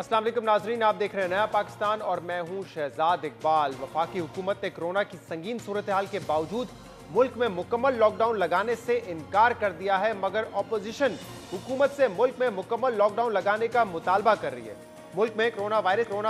अस्सलाम वालेकुम नाजरीन, आप देख रहे हैं नया पाकिस्तान और मैं हूं शहजाद इकबाल। वफाकी हुकूमत ने कोरोना की संगीन सूरत हाल के बावजूद मुल्क में मुकम्मल लॉकडाउन लगाने से इनकार कर दिया है, मगर अपोजिशन हुकूमत से मुल्क में मुकम्मल लॉकडाउन लगाने का मुतालबा कर रही है। मुल्क में कोरोना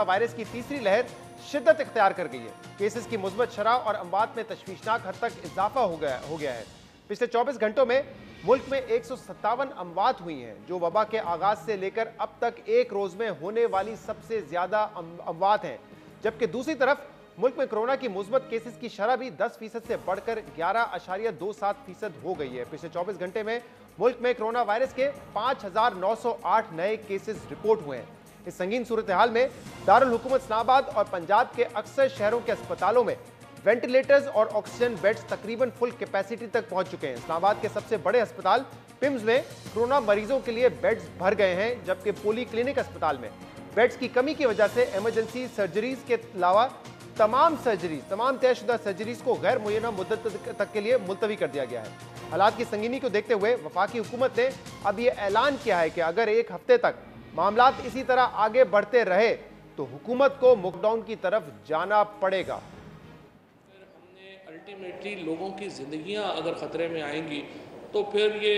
वायरस की तीसरी लहर शिद्दत इख्तियार कर गई है। केसेस की मुस्बत शरह और अमवात में तशवीशनाक हद तक इजाफा हो गया है। पिछले 24 घंटों में मुल्क में 157 अमवात हुई हैं, जो वबा के आगाज से लेकर अब तक एक रोज में होने वाली सबसे ज्यादा अमवात हैं। जबकि दूसरी तरफ मुल्क में कोरोना की मुस्बत केसेस की शरह भी 10% से बढ़कर 11.27% हो गई है। पिछले 24 घंटे में मुल्क में कोरोना वायरस के 5,908 नए केसेस रिपोर्ट हुए हैं। इस संगीन सूरत हाल में दारुल हुकूमत इस्लामाबाद और पंजाब के अक्सर शहरों के अस्पतालों में वेंटिलेटर्स और ऑक्सीजन बेड्स तकरीबन फुल कैपेसिटी तक पहुंच चुके हैं। इस्लामाबाद के सबसे बड़े अस्पताल पिम्स में कोरोना मरीजों के लिए बेड्स भर गए हैं, जबकि पोली क्लिनिक अस्पताल में बेड्स की कमी की वजह से इमरजेंसी सर्जरीज के अलावा तमाम तयशुदा सर्जरीज को गैर मुय्यना मुद्दत तक के लिए मुलतवी कर दिया गया है। हालात की संगीनी को देखते हुए वफाकी हुकूमत ने अब यह ऐलान किया है कि अगर एक हफ्ते तक मामलात इसी तरह आगे बढ़ते रहे तो हुकूमत को लॉकडाउन की तरफ जाना पड़ेगा। अल्टीमेटली लोगों की ज़िंदगियां अगर ख़तरे में आएंगी तो फिर ये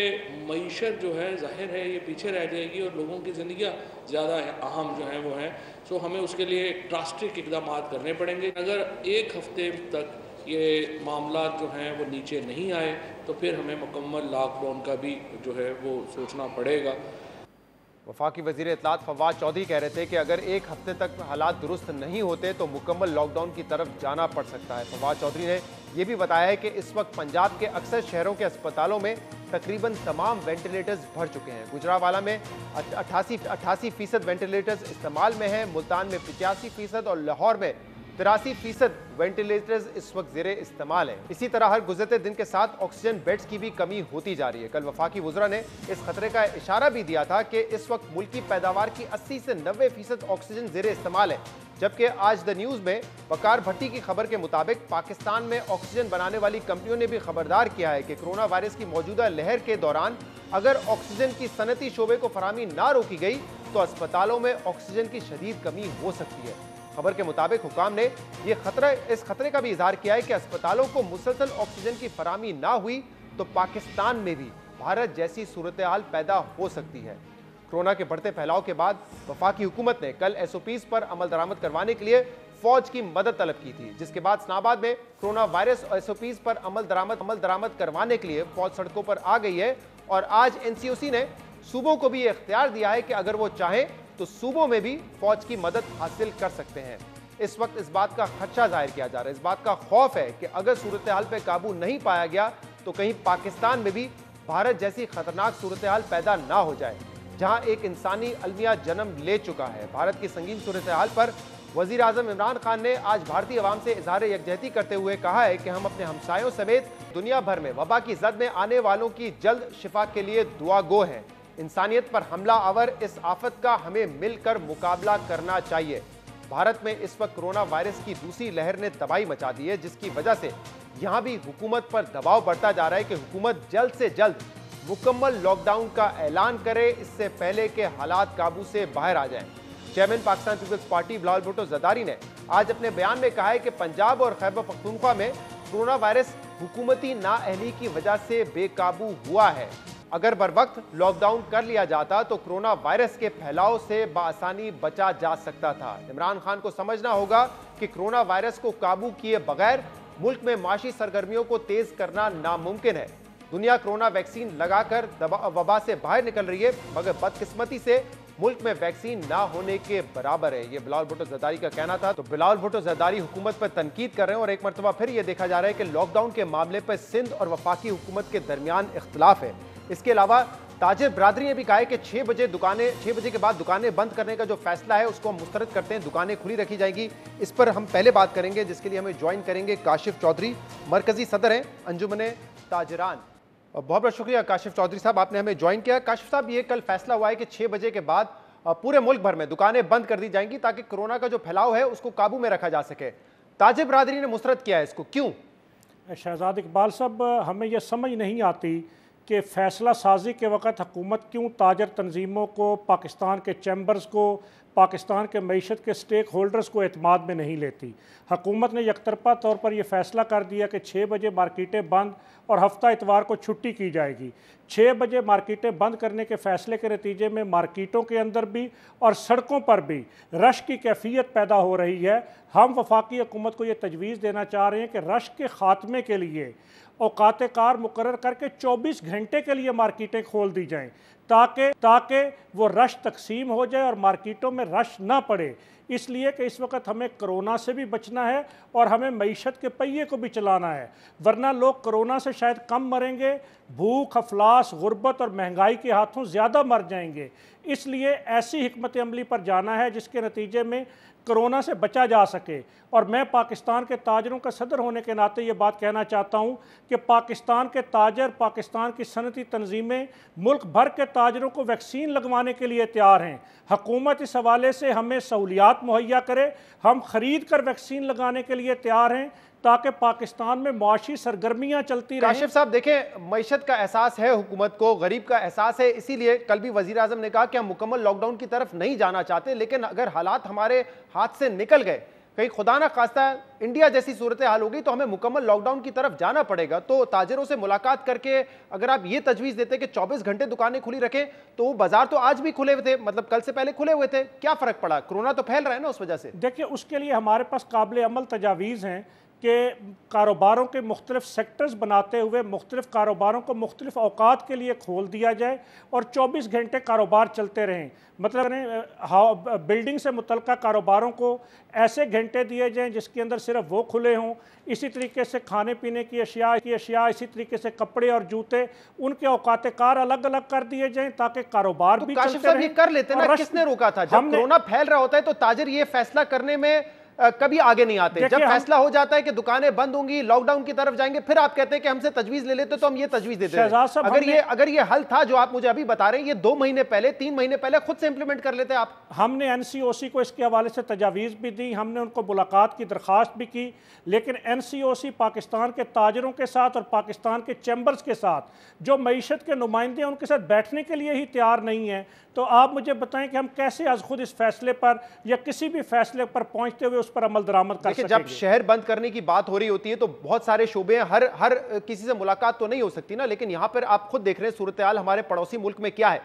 मईशत जो है ज़ाहिर है ये पीछे रह जाएगी और लोगों की ज़िंदगियां ज़्यादा अहम जो हैं वो हैं। सो हमें उसके लिए ड्रास्टिक इकदाम करने पड़ेंगे। अगर एक हफ्ते तक ये मामला जो हैं वो नीचे नहीं आए तो फिर हमें मुकम्मल लॉकडाउन का भी जो है वो सोचना पड़ेगा। वफाकी वज़ीर इत्तलात फवाद चौधरी कह रहे थे कि अगर एक हफ्ते तक हालात दुरुस्त नहीं होते तो मुकम्मल लॉकडाउन की तरफ जाना पड़ सकता है। फवाद चौधरी ने यह भी बताया है कि इस वक्त पंजाब के अक्सर शहरों के अस्पतालों में तकरीबन तमाम वेंटिलेटर्स भर चुके हैं। गुजरावाला में 88% वेंटिलेटर्स इस्तेमाल में हैं, मुल्तान में 85% और लाहौर में 83% वेंटिलेटर्स इस वक्त ज़ेरे इस्तेमाल है। इसी तरह हर गुजरते दिन के साथ ऑक्सीजन बेड्स की भी कमी होती जा रही है। कल वफाकी वज़रा ने इस खतरे का इशारा भी दिया था कि इस वक्त मुल्क की पैदावार की 80 से 90% ऑक्सीजन ज़ेरे इस्तेमाल है। जबकि आज द न्यूज़ में वकार भट्टी की खबर के मुताबिक पाकिस्तान में ऑक्सीजन बनाने वाली कंपनियों ने भी खबरदार किया है कि कोरोना वायरस की मौजूदा लहर के दौरान अगर ऑक्सीजन की सनती शोबे को फराहमी ना रोकी गई तो अस्पतालों में ऑक्सीजन की शदीद कमी हो सकती है। खबर के मुताबिक हुकाम ने इस खतरे का भी इजहार किया है कि अस्पतालों को मुसलसल ऑक्सीजन की फराहमी ना हुई तो पाकिस्तान में भी भारत जैसी सूरत हाल पैदा हो सकती है। कोरोना के बढ़ते फैलाव के बाद वफाकी हुकूमत ने कल SOPs पर अमल दरामद करवाने के लिए फौज की मदद तलब की थी, जिसके बाद इस्लामाबाद में कोरोना वायरस और SOPs पर अमल दरामद करवाने के लिए फौज सड़कों पर आ गई है। और आज NCOC ने सूबों को भी यह इख्तियार दिया है कि अगर वो चाहें तो सूबों में भी फौज की मदद हासिल कर सकते हैं। इस वक्त इस बात का खदशा जाहिर किया जा रहा है, इस बात का खौफ है कि अगर सूरत हाल पर काबू नहीं पाया गया तो कहीं पाकिस्तान में भी भारत जैसी खतरनाक सूरत हाल पैदा ना हो जाए, जहां एक इंसानी अलमिया जन्म ले चुका है। भारत की संगीन सूरत हाल पर वजीर आजम इमरान खान ने आज भारतीय अवाम से इजहार यकजहती करते हुए कहा है कि हम अपने हमसायों समेत दुनिया भर में वबा की जद में आने वालों की जल्द शिफा के लिए दुआ गो हैं। इंसानियत पर हमला आवर इस आफत का हमें मिलकर मुकाबला करना चाहिए। भारत में इस वक्त कोरोना वायरस की दूसरी लहर ने तबाही मचा दी है, जिसकी वजह से यहां भी हुकूमत पर दबाव बढ़ता जा रहा है कि हुकूमत जल्द से जल्द मुकम्मल लॉकडाउन का ऐलान करे, इससे पहले के हालात काबू से बाहर आ जाएं। चेयरमैन पाकिस्तान पीपल्स पार्टी बिलावल भुट्टो जरदारी ने आज अपने बयान में कहा है कि पंजाब और खैबर पख्तूनख्वा में कोरोना वायरस हुकूमती नाअहली की वजह से बेकाबू हुआ है। अगर बर वक्त लॉकडाउन कर लिया जाता तो कोरोना वायरस के फैलाव से बआसानी बचा जा सकता था। इमरान खान को समझना होगा कि कोरोना वायरस को काबू किए बगैर मुल्क में माशी सरगर्मियों को तेज करना नामुमकिन है। दुनिया कोरोना वैक्सीन लगाकर वबा से बाहर निकल रही है, मगर बदकिस्मती से मुल्क में वैक्सीन ना होने के बराबर है। ये बिलावल भुट्टो जरदारी का कहना था। तो बिलावल भुट्टो जरदारी हुकूमत पर तनकीद कर रहे हैं और एक मरतबा फिर यह देखा जा रहा है कि लॉकडाउन के मामले पर सिंध और वफाकी हुकूमत के दरमियान इख्तलाफ है। इसके अलावा ताजिर बरादरी ने भी कहा है कि 6 बजे के बाद दुकानें बंद करने का जो फैसला है उसको हम मुस्तरद करते हैं, दुकानें खुली रखी जाएंगी। इस पर हम पहले बात करेंगे, जिसके लिए हमें ज्वाइन करेंगे काशिफ चौधरी, मरकजी सदर हैं अंजुमन ताजरान। बहुत बहुत शुक्रिया काशिफ चौधरी साहब, आपने हमें ज्वाइन किया। काशिफ साहब, ये कल फैसला हुआ है कि 6 बजे के बाद पूरे मुल्क भर में दुकानें बंद कर दी जाएंगी ताकि कोरोना का जो फैलाव है उसको काबू में रखा जा सके। ताजिर बरादरी ने मुस्तरद किया है इसको, क्यों? शहजाद इकबाल साहब, हमें यह समझ नहीं आती कि फ़ैसला साजी के वक़्त हुकूमत क्यों ताजर तंजीमों को, पाकिस्तान के चैम्बर्स को, पाकिस्तान के मईशत के स्टेक होल्डर्स को एतमाद में नहीं लेती। हुकूमत ने यकतरफा तौर पर यह फ़ैसला कर दिया कि 6 बजे मार्केटें बंद और हफ्ता इतवार को छुट्टी की जाएगी। 6 बजे मार्केटें बंद करने के फ़ैसले के नतीजे में मार्केटों के अंदर भी और सड़कों पर भी रश की कैफियत पैदा हो रही है। हम वफाकी हुकूमत को ये तजवीज़ देना चाह रहे हैं कि रश के ख़ात्मे के लिए औकात कार मुकर्रर करके 24 घंटे के लिए मार्केटें खोल दी जाएँ, ताकि वो रश तकसीम हो जाए और मार्केटों में रश ना पड़े। इसलिए कि इस वक्त हमें कोरोना से भी बचना है और हमें मईशत के पहिए को भी चलाना है, वरना लोग कोरोना से शायद कम मरेंगे, भूख, अफलास, गुर्बत और महंगाई के हाथों ज़्यादा मर जाएंगे। इसलिए ऐसी हिकमत अमली पर जाना है जिसके नतीजे में कोरोना से बचा जा सके। और मैं पाकिस्तान के ताजरों का सदर होने के नाते ये बात कहना चाहता हूँ कि पाकिस्तान के ताजर, पाकिस्तान की सनती तंजीमें मुल्क भर के ताजरों को वैक्सीन लगवाने के लिए तैयार हैं। हुकूमत इस हवाले से हमें सहूलियात मुहैया करे, हम ख़रीद कर वैक्सीन लगाने के लिए तैयार हैं ताकि पाकिस्तान में मुआशी सरगर्मियाँ चलती रहें। काशिफ साहब देखें, मईशत का एहसास है हुकूमत को, गरीब का एहसास है, इसीलिए कल भी वजीर आजम ने कहा कि हम मुकम्मल लॉकडाउन की तरफ नहीं जाना चाहते, लेकिन अगर हालात हमारे हाथ से निकल गए, कहीं खुदा ना खास्ता इंडिया जैसी सूरत हाल होगी तो हमें मुकम्मल लॉकडाउन की तरफ जाना पड़ेगा। तो ताजिरों से मुलाकात करके अगर आप ये तजवीज़ देते कि 24 घंटे दुकानें खुली रखें, तो वो बाजार तो आज भी खुले हुए थे, मतलब कल से पहले खुले हुए थे, क्या फ़र्क पड़ा? कोरोना तो फैल रहा है ना उस वजह से। देखिए, उसके लिए हमारे पास काबिल अमल तजावीज़ हैं कि कारोबारों के मुख्तलिफ सेक्टर्स बनाते हुए मुख्तलिफ कारोबारों को मुख्तलिफ औकात के लिए खोल दिया जाए और 24 घंटे कारोबार चलते रहें। मतलब बिल्डिंग से मुतल्लिक़ कारोबारों को ऐसे घंटे दिए जाएं जिसके अंदर सिर्फ वो खुले हों। इसी तरीके से खाने पीने की अशिया, इसी तरीके से कपड़े और जूते, उनके औकात कार अलग अलग कर दिए जाएं ताकि कारोबार तो भी काशिफ चलते साहब रहें। ये कर लेते ना, किसने रोका था? जब कोरोना फैल रहा होता है तो ताजिर ये फैसला करने में कभी आगे नहीं आते। जब फैसला हो जाता है कि दुकानें बंद होंगी, लॉकडाउन की तरफ जाएंगे, फिर आप कहते हैं कि हमसे तजवीज ले लेते तो हम ये तजवीज देते हैं। अगर ये हल था जो आप मुझे अभी बता रहे हैं, ये 2 महीने पहले, 3 महीने पहले खुद से इंप्लीमेंट कर लेते आप। हमने एनसीओसी को इसके हवाले से तजावीज़ भी दी, हमने उनको मुलाकात की दरख्वास्त भी की, लेकिन एनसीओसी पाकिस्तान के ताजरों के साथ और पाकिस्तान के चैम्बर्स के साथ जो मईशत के नुमाइंदे हैं उनके साथ बैठने के लिए ही तैयार नहीं है। तो आप मुझे बताएं कि हम कैसे आज खुद इस फैसले पर या किसी भी फैसले पर पहुंचते हुए उस पर अमल दरामद कर सकेंगे। जब शहर बंद करने की बात हो रही होती है तो बहुत सारे शोबे हैं, हर किसी से मुलाकात तो नहीं हो सकती ना, लेकिन यहां पर आप खुद देख रहे हैं सूरत हाल हमारे पड़ोसी मुल्क में क्या है।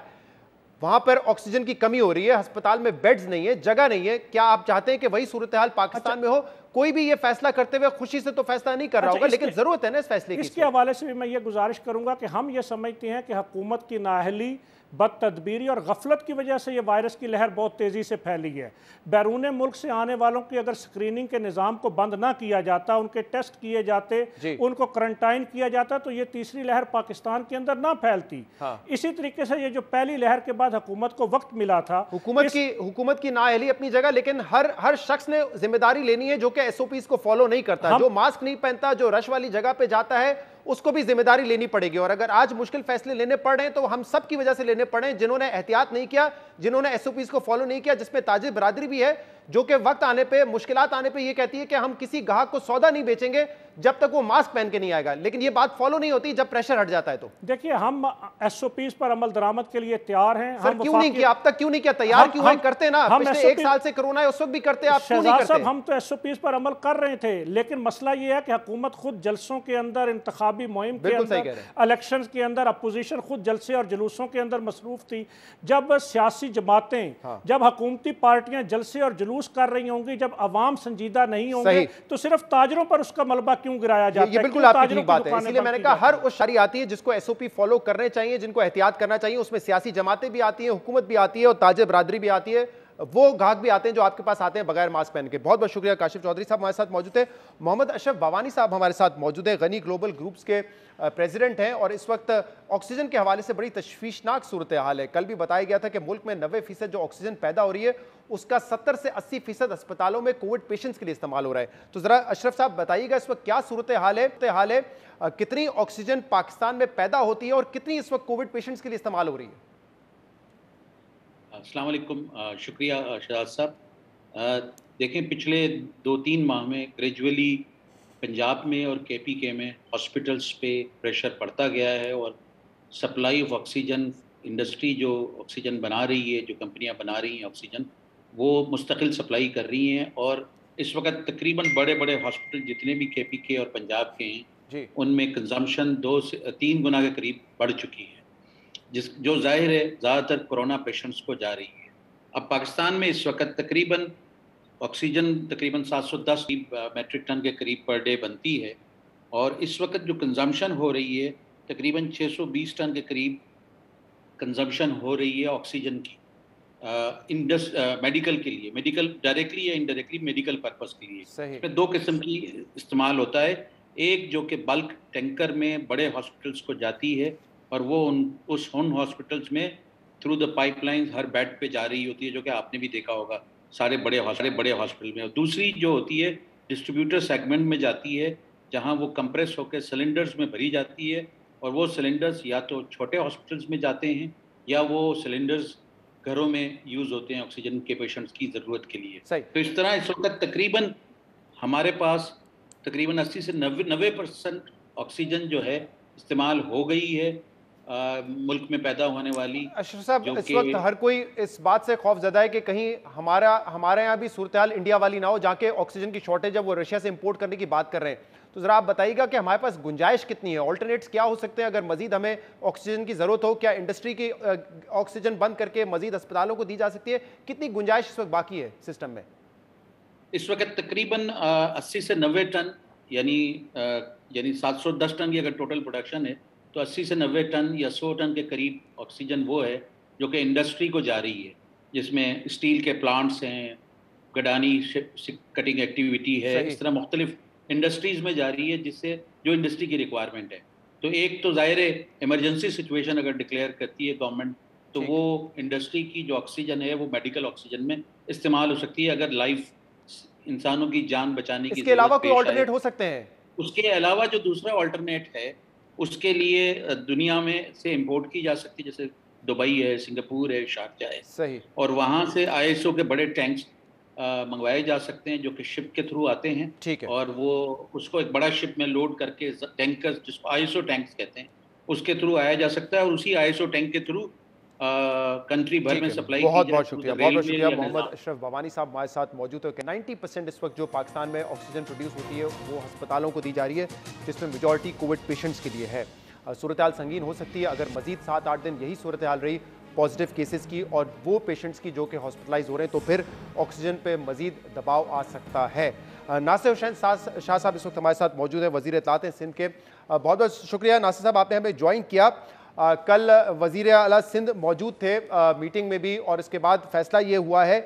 वहां पर ऑक्सीजन की कमी हो रही है, अस्पताल में बेड्स नहीं है, जगह नहीं है। क्या आप चाहते हैं कि वही सूरत हाल पाकिस्तान में हो? कोई भी ये फैसला करते हुए खुशी से तो फैसला नहीं कर रहा होगा, लेकिन जरूरत है ना इस फैसले की। इसके हवाले से भी मैं ये गुजारिश करूंगा कि हम ये समझते हैं कि हुकूमत की नाअहली, बदतदबीरी और गफलत की वजह से ये वायरस की लहर बहुत तेज़ी से फैली है। बैरून मुल्क से आने वालों की अगर स्क्रीनिंग के निज़ाम को बंद ना किया जाता, उनके टेस्ट किए जाते, उनको क्वारंटाइन किया जाता, तो ये तीसरी लहर पाकिस्तान के अंदर ना फैलती। इसी तरीके से ये जो पहली लहर के बाद हुकूमत को वक्त मिला था, हुकूमत की नाअहली अपनी जगह, लेकिन हर शख्स ने जिम्मेदारी लेनी है जो कि SOPs को फॉलो नहीं करता, जो मास्क नहीं पहनता, जो रश वाली जगह पे जाता है, उसको भी जिम्मेदारी लेनी पड़ेगी। और अगर आज मुश्किल फैसले लेने पड़ रहे हैं तो हम सब की वजह से लेने पड़ रहे हैं, जिन्होंने एहतियात नहीं किया, जिन्होंने SOPs को फॉलो नहीं किया, जिसमें ताजिर बरादरी भी है, जो कि वक्त आने पे, मुश्किलात आने पे ये कहती है कि हम किसी ग्राहक को सौदा नहीं बेचेंगे जब तक वो मास्क पहन के नहीं आएगा, लेकिन ये बात फॉलो नहीं होती जब प्रेशर हट जाता है। तो देखिए, हम SOPs पर अमल दरामद के लिए तैयार हैं। सर क्यों नहीं किया अब तक? क्यों नहीं किया? तैयार क्यों है? करते ना, पिछले 1 साल से कोरोना है उस वक्त भी करते, आप क्यों नहीं करते? हम तो SOPs पर अमल कर रहे थे, लेकिन मसला ये है कि हुकूमत खुद जलसों के अंदर, इंतखाबी मुहिम के अंदर, इलेक्शन के अंदर, अपोजिशन खुद जलसे और जुलूसों के अंदर मसरूफ थी। जब सियासी जमातें, जब हुकूमती पार्टियां जलसे और जुलूस कर रही होंगी, जब अवाम संजीदा नहीं होंगे, तो सिर्फ ताजरों पर उसका मलबा क्यों गिराया जाता है? बिल्कुल आपकी ठीक बात है, इसलिए मैंने कहा हर उस शरी आती है जिसको SOP फॉलो करने चाहिए, जिनको एहतियात करना चाहिए, उसमें सियासी जमातें भी आती हैं, हुकूमत भी आती है और ताजिर बरादरी भी आती है, वो ग्राहक भी आते हैं जो आपके पास आते हैं बगैर मास्क पहन के। बहुत बहुत शुक्रिया। काशिफ चौधरी साहब हमारे साथ मौजूद है, मोहम्मद अशरफ बावानी साहब हमारे साथ मौजूद है, गनी ग्लोबल ग्रुप्स के प्रेसिडेंट हैं और इस वक्त ऑक्सीजन के हवाले से बड़ी तशवीशनाक सूरत हाल है। कल भी बताया गया था कि मुल्क में 90% जो ऑक्सीजन पैदा हो रही है उसका 70 से 80% अस्पतालों में कोविड पेशेंट्स के लिए इस्तेमाल हो रहा है। तो जरा अशरफ साहब बताइएगा इस वक्त क्या सूरत हाल है, कितनी ऑक्सीजन पाकिस्तान में पैदा होती है और कितनी इस वक्त कोविड पेशेंट्स के लिए इस्तेमाल हो रही है? अस्सलाम वालेकुम, शुक्रिया शहजाद साहब। देखें, पिछले 2-3 माह में ग्रेजुअली पंजाब में और KPK में हॉस्पिटल्स पे प्रेशर पड़ता गया है और सप्लाई ऑफ ऑक्सीजन, इंडस्ट्री जो ऑक्सीजन बना रही है, जो कंपनियां बना रही हैं ऑक्सीजन, वो मुस्तकिल सप्लाई कर रही हैं। और इस वक्त तकरीबन बड़े बड़े हॉस्पिटल जितने भी KPK और पंजाब के हैं, जी उनमें कंजम्पशन 2 से 3 गुना के करीब बढ़ चुकी है, जो जाहिर है ज़्यादातर कोरोना पेशेंट्स को जा रही है। अब पाकिस्तान में इस वक्त तकरीबन ऑक्सीजन तकरीबन 710 मेट्रिक टन के करीब पर डे बनती है, और इस वक्त जो कंजम्पशन हो रही है तकरीबन 620 टन के करीब कंजम्पशन हो रही है ऑक्सीजन की, मेडिकल के लिए, मेडिकल डायरेक्टली या इनडायरेक्टली मेडिकल पर्पस के लिए। सही इसमें 2 किस्म की इस्तेमाल होता है। एक जो कि बल्क टैंकर में बड़े हॉस्पिटल्स को जाती है, और वो उन हॉस्पिटल्स में through the pipeline her bed पे जा रही होती है, जो कि आपने भी देखा होगा सारे बड़े हॉस्पिटल में। और दूसरी जो होती है डिस्ट्रीब्यूटर सेगमेंट में जाती है, जहां वो कंप्रेस होकर सिलेंडर्स में भरी जाती है, और वो सिलेंडर्स या तो छोटे हॉस्पिटल्स में जाते हैं, या वो सिलेंडर्स घरों में यूज़ होते हैं ऑक्सीजन के पेशेंट्स की ज़रूरत के लिए। सही। तो इस तरह इस वक्त तकरीबन हमारे पास तकरीबन 80 से 90% ऑक्सीजन जो है इस्तेमाल हो गई है मुल्क में पैदा होने वाली। अशरफ साहब, जो इस वक्त हर कोई इस बात से खौफजदा है कि कहीं हमारे यहाँ भी सूरत हाल इंडिया वाली ना हो, जहाँ के ऑक्सीजन की शॉर्टेज है वो रशिया से इंपोर्ट करने की बात कर रहे हैं। तो जरा आप बताइएगा कि हमारे पास गुंजाइश कितनी है, ऑल्टरनेट्स क्या हो सकते हैं अगर मजीद हमें ऑक्सीजन की जरूरत हो? क्या इंडस्ट्री की ऑक्सीजन बंद करके मजीद अस्पतालों को दी जा सकती है? कितनी गुंजाइश इस वक्त बाकी है सिस्टम में? इस वक्त तकरीबन 80 से 90 टन, यानी 710 टन की अगर टोटल प्रोडक्शन है, तो 80 से 90 टन या 100 टन के करीब ऑक्सीजन वो है जो कि इंडस्ट्री को जा रही है, जिसमें स्टील के प्लांट्स हैं, गडानी कटिंग एक्टिविटी है, इस तरह मुख्तलिफ इंडस्ट्रीज़ में जा रही है, जिससे जो इंडस्ट्री की रिक्वायरमेंट है। तो एक तो ज़ाहिर है इमरजेंसी सिचुएशन अगर डिक्लेयर करती है गवर्नमेंट, तो वो इंडस्ट्री की जो ऑक्सीजन है वो मेडिकल ऑक्सीजन में इस्तेमाल हो सकती है, अगर लाइफ इंसानों की जान बचाने की। इसके अलावा कोई ऑल्टरनेट हो सकते हैं? उसके अलावा जो दूसरा ऑल्टरनेट है, उसके लिए दुनिया में से इंपोर्ट की जा सकती है, जैसे दुबई है, सिंगापुर है, शारजा है। सही। और वहाँ से ISO के बड़े टैंक्स मंगवाए जा सकते हैं, जो कि शिप के थ्रू आते हैं। ठीक है। और वो उसको एक बड़ा शिप में लोड करके टैंकर्स, जिसको ISO टैंक्स कहते हैं, उसके थ्रू आया जा सकता है, और उसी ISO टैंक के थ्रू कंट्री भर में सप्लाई। बहुत शुक्रिया मोहम्मद अशरफ बाबानी साहब हमारे साथ मौजूद है। 90% इस वक्त जो पाकिस्तान में ऑक्सीजन प्रोड्यूस होती है वो अस्पतालों को दी जा रही है, जिसमें मेजॉरिटी कोविड पेशेंट्स के लिए है। सूरत हाल संगीन हो सकती है अगर मजीद 7-8 दिन यही सूरत हाल रही पॉजिटिव केसेस की और वो पेशेंट्स की जो कि हॉस्पिटलाइज हो रहे हैं, तो फिर ऑक्सीजन पे मजीद दबाव आ सकता है। नासिर हुसैन शाह साहब इस वक्त हमारे साथ मौजूद है, वज़ीर इत्तलात हैं सिंध के। बहुत बहुत शुक्रिया नासिर साहब, आपने हमें ज्वाइन किया। कल वज़ीर आला सिंध मौजूद थे मीटिंग में भी, और इसके बाद फैसला ये हुआ है,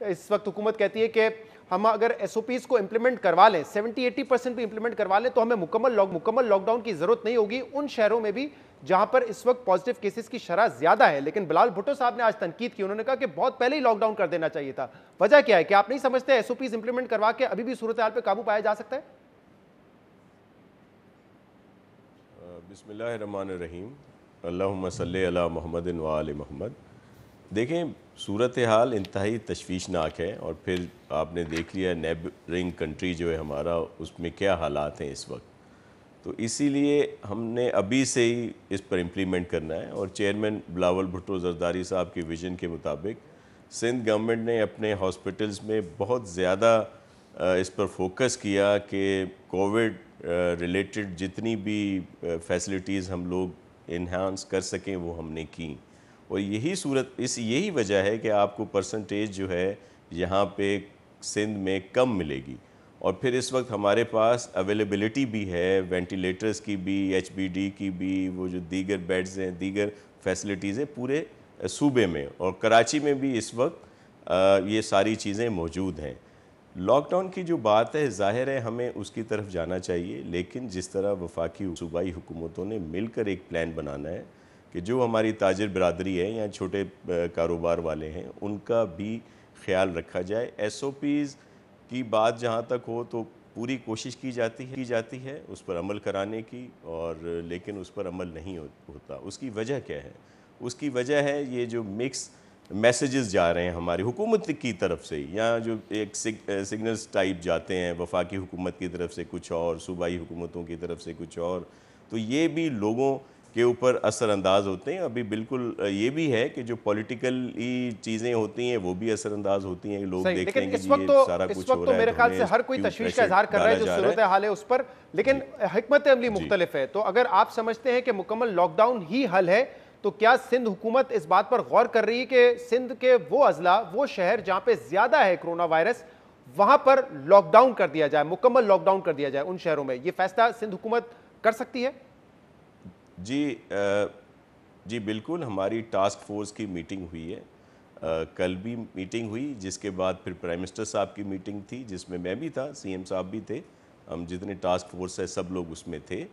इस वक्त हुकूमत कहती है कि हम अगर SOPs को इम्प्लीमेंट करवा लें, 70-80% भी इम्प्लीमेंट करवा लें, तो हमें मुकम्मल लॉकडाउन की ज़रूरत नहीं होगी उन शहरों में भी जहां पर इस वक्त पॉजिटिव केसेस की शरह ज़्यादा है। लेकिन बिलाल भुट्टो साहब ने आज तनकीद की, उन्होंने कहा कि बहुत पहले ही लॉकडाउन कर देना चाहिए था। वजह क्या है कि आप नहीं समझते SOPs इम्प्लीमेंट करवा के अभी भी सूरत हाल पर काबू पाया जा सकता है? बिस्मिल्लाहिर्रहमानिर्रहीम, अल्लाहुम्मा सल्ली अला मुहम्मदिन व आले मुहम्मद। देखें, सूरत हाल इंतहाई तशवीशनाक है, और फिर आपने देख लिया नेबरिंग कंट्री जो है हमारा, उसमें क्या हालात हैं इस वक्त। तो इसीलिए हमने अभी से ही इस पर इम्प्लीमेंट करना है। और चेयरमैन बिलावल भुट्टो ज़रदारी साहब के विज़न के मुताबिक सिंध गवर्नमेंट ने अपने हॉस्पिटल्स में बहुत ज़्यादा इस पर फोकस किया कि कोविड रिलेटेड जितनी भी फैसिलिटीज़ हम लोग इन्हांस कर सकें वो हमने की। और यही वजह है कि आपको परसेंटेज जो है यहाँ पे सिंध में कम मिलेगी। और फिर इस वक्त हमारे पास अवेलेबिलिटी भी है, वेंटिलेटर्स की भी, HBD की भी, वो जो दीगर बेड्स हैं, दीगर फैसिलिटीज़ हैं पूरे सूबे में, और कराची में भी इस वक्त ये सारी चीज़ें मौजूद हैं। लॉकडाउन की जो बात है, ज़ाहिर है हमें उसकी तरफ जाना चाहिए, लेकिन जिस तरह वफाकी सूबाई हुकूमतों ने मिलकर एक प्लान बनाना है कि जो हमारी ताजिर बिरादरी है या छोटे कारोबार वाले हैं, उनका भी ख्याल रखा जाए। SOPs की बात जहाँ तक हो तो पूरी कोशिश की जाती है उस पर अमल कराने की, और लेकिन उस पर अमल नहीं होता। उसकी वजह क्या है? उसकी वजह है ये जो मिक्स मैसेजेस जा रहे हैं हमारी हुकूमत की तरफ से, या जो एक सिग्नल्स टाइप जाते हैं वफाकी हुकूमत की तरफ से कुछ और, सूबाई हुकूमतों की तरफ से कुछ और। तो ये भी लोगों के ऊपर असरअंदाज होते हैं। अभी बिल्कुल ये भी है कि जो पॉलिटिकली चीज़ें होती हैं वो भी असरअंदाज होती हैं, लोग देखते हैं कि इस ये वक्त सारा तो कुछ हो रहा है, मेरे ख्याल से हर कोई क्यों तशवीश का प्रेशर इजहार कर रहा है, जो डाला जा रहा सूरत हाल है उस पर, लेकिन हिकमत अमली मुख्तलिफ है। तो अगर आप समझते हैं कि मुकम्मल लॉकडाउन ही हल है, तो क्या सिंध हुकूमत इस बात पर गौर कर रही है कि सिंध के वो अजला, वो शहर जहां पे ज्यादा है कोरोना वायरस, वहां पर लॉकडाउन कर दिया जाए, मुकम्मल लॉकडाउन कर दिया जाए उन शहरों में? ये फैसला सिंध हुकूमत कर सकती है? जी बिल्कुल, हमारी टास्क फोर्स की मीटिंग हुई है, कल भी मीटिंग हुई, जिसके बाद फिर प्राइम मिनिस्टर साहब की मीटिंग थी जिसमें मैं भी था, सीएम साहब भी थे, हम जितने टास्क फोर्स है सब लोग उसमें थे।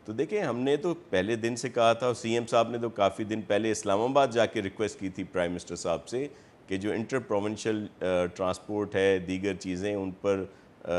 तो देखिए, हमने तो पहले दिन से कहा था, और सीएम साहब ने तो काफ़ी दिन पहले इस्लामाबाद जाके रिक्वेस्ट की थी प्राइम मिनिस्टर साहब से कि जो इंटर प्रोविंशियल ट्रांसपोर्ट है, दीगर चीज़ें, उन पर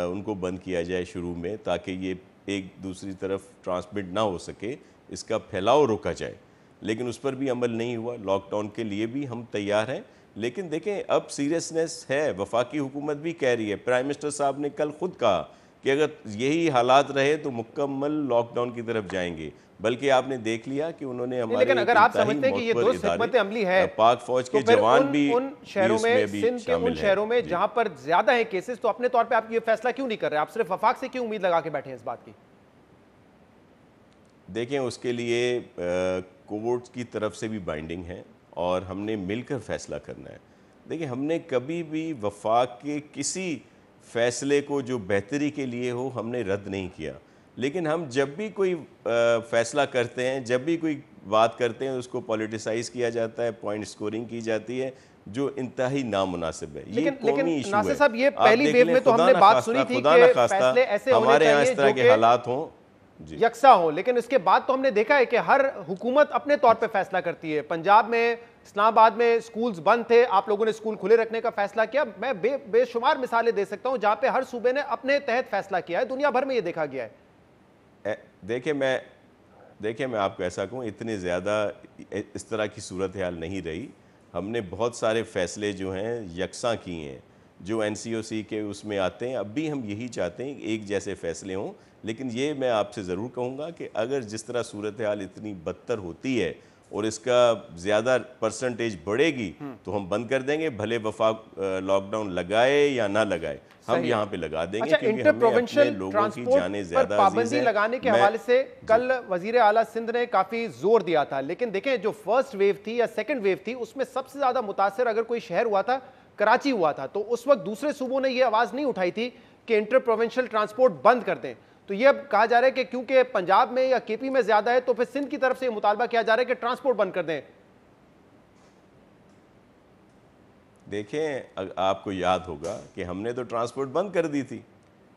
उनको बंद किया जाए शुरू में, ताकि ये एक दूसरी तरफ ट्रांसमिट ना हो सके, इसका फैलाव रोका जाए। लेकिन उस पर भी अमल नहीं हुआ। लॉकडाउन के लिए भी हम तैयार हैं, लेकिन देखें अब सीरियसनेस है, वफाकी हुकूमत भी कह रही है, प्राइम मिनिस्टर साहब ने कल खुद कहा कि अगर यही हालात रहे तो मुकम्मल लॉकडाउन की तरफ जाएंगे। बल्कि आपने देख लिया कि उन्होंने हमारे, लेकिन अगर आप समझते हैं कि ये दुरुस्त हिकमत अमली है, पाक फौज के तो जवान भी उन शहरों में, सिंध के उन शहरों में जहां पर ज्यादा है केसेस, तो अपने तौर पे आप ये फैसला क्यों नहीं कर रहे? आप सिर्फ वफाक से क्यों उम्मीद लगा के बैठे हैं इस बात की? देखें, उसके लिए कोर्ट की तरफ से भी बाइंडिंग है और हमने मिलकर फैसला करना है। देखिए, हमने कभी भी वफाक के किसी फैसले को जो बेहतरी के लिए हो हमने रद्द नहीं किया, लेकिन हम जब भी कोई फैसला करते हैं, जब भी कोई बात करते हैं, उसको पॉलिटिसाइज किया जाता है, पॉइंट स्कोरिंग की जाती है, जो इंतहाई नामुनासिब है। ये कौमी इशू है। साहब, ये पहली वेव में तो हमने बात सुनी थी कि फैसले ऐसे हमारे यहाँ इस तरह के हालात हों, यकसा हो, लेकिन इसके बाद तो हमने देखा है कि हर हुकूमत अपने तौर पे फैसला करती है। पंजाब में, इस्लामाबाद में स्कूल्स बंद थे, आप लोगों ने स्कूल खुले रखने का फैसला किया। मैं बेशुमार मिसालें दे सकता हूं जहां पे हर सूबे ने अपने तहत फैसला किया है, दुनिया भर में ये देखा गया है। देखिए मैं आपको ऐसा कहूँ, इतने ज़्यादा इस तरह की सूरत हाल नहीं रही। हमने बहुत सारे फैसले जो हैं यकसा किए हैं, जो NCOC के उसमें आते हैं। अब भी हम यही चाहते हैं कि एक जैसे फैसले हों, लेकिन ये मैं आपसे ज़रूर कहूँगा कि अगर जिस तरह सूरत हाल इतनी बदतर होती है और इसका ज़्यादा परसेंटेज बढ़ेगी तो हम बंद कर देंगे, भले वफाक लॉकडाउन लगाए या ना लगाए, हम यहाँ पे लगा देंगे। अच्छा, इंटर प्रोविंशियल ट्रांसपोर्ट पर पाबंदी लगाने के हवाले से कल वजीर आला सिंध ने काफी जोर दिया था, लेकिन देखें जो फर्स्ट वेव थी या सेकंड वेव थी, उसमें सबसे ज्यादा मुतासर अगर कोई शहर हुआ था, कराची हुआ था। तो उस वक्त दूसरे सूबों ने यह आवाज नहीं उठाई थी कि इंटर प्रोविंशियल ट्रांसपोर्ट बंद कर दें। तो ये अब कहा जा रहा है कि क्योंकि पंजाब में या KP में ज्यादा है, तो फिर सिंध की तरफ से ये मुतालबा किया जा रहा है कि ट्रांसपोर्ट बंद कर दें। देखें, आपको याद होगा कि हमने तो ट्रांसपोर्ट बंद कर दी थी,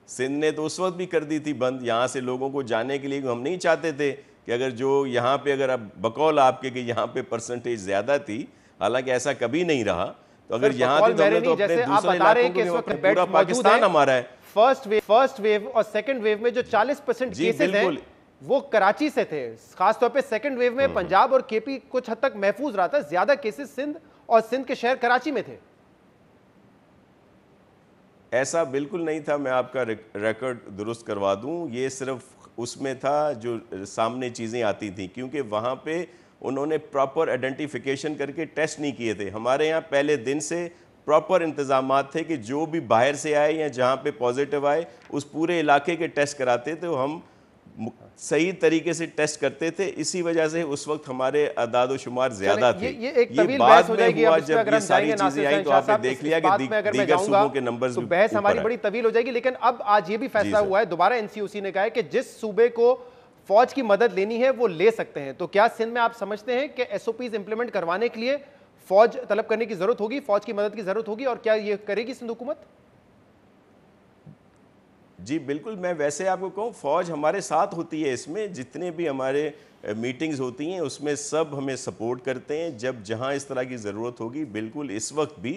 सिंध ने तो उस वक्त भी कर दी थी बंद। यहाँ से लोगों को जाने के लिए हम नहीं चाहते थे कि अगर जो यहाँ पे, अगर अब बकौल आपके कि यहाँ पे परसेंटेज ज़्यादा थी, हालांकि ऐसा कभी नहीं रहा, तो अगर यहाँ थी तो हमने तो अपने दूसरे इलाकों को, पूरा पाकिस्तान हमारा है। फर्स्ट वेव और सेकंड वेव में जो 40% केसेस हैं वो कराची से थे। खासतौर पे सेकंड वेव में पंजाब और KP कुछ हद तक महफूज रहा था, ज्यादा केसेस सिंध और सिंध के शहर कराची में थे। ऐसा बिल्कुल नहीं था, मैं आपका रिकॉर्ड दुरुस्त करवा दूं। ये सिर्फ उसमें था जो सामने चीज़ें आती थी, क्योंकि वहाँ पे उन्होंने प्रॉपर आइडेंटिफिकेशन करके टेस्ट नहीं किए थे। हमारे यहाँ पहले दिन से प्रॉपर इंतजामात थे कि जो भी बाहर से आए या जहाँ पे पॉजिटिव आए, उस पूरे इलाके के टेस्ट कराते थे। हम सही तरीके से टेस्ट करते थे, इसी वजह से उस वक्त हमारे अदाद शुमार ज्यादा थे। ये बाद में हुआ जब ये सारी चीजें आई, तो आपने देख लिया कि दीगर सूबों के नंबर्स भी, बहस हमारी बड़ी तवील हो जाएगी। लेकिन अब आज ये भी फैसला हुआ है, दोबारा NCOC ने कहा है कि जिस सूबे को फौज की मदद लेनी है वो ले सकते हैं। तो क्या सिंध में आप समझते हैं कि SOPs इंप्लीमेंट करवाने के लिए फौज तलब करने की जरूरत होगी, फौज की मदद की जरूरत होगी, और क्या ये करेगी सिंध हुकूमत? जी बिल्कुल, मैं वैसे आपको कहूँ, फौज हमारे साथ होती है इसमें, जितने भी हमारे मीटिंग्स होती हैं उसमें सब हमें सपोर्ट करते हैं। जब जहाँ इस तरह की ज़रूरत होगी, बिल्कुल इस वक्त भी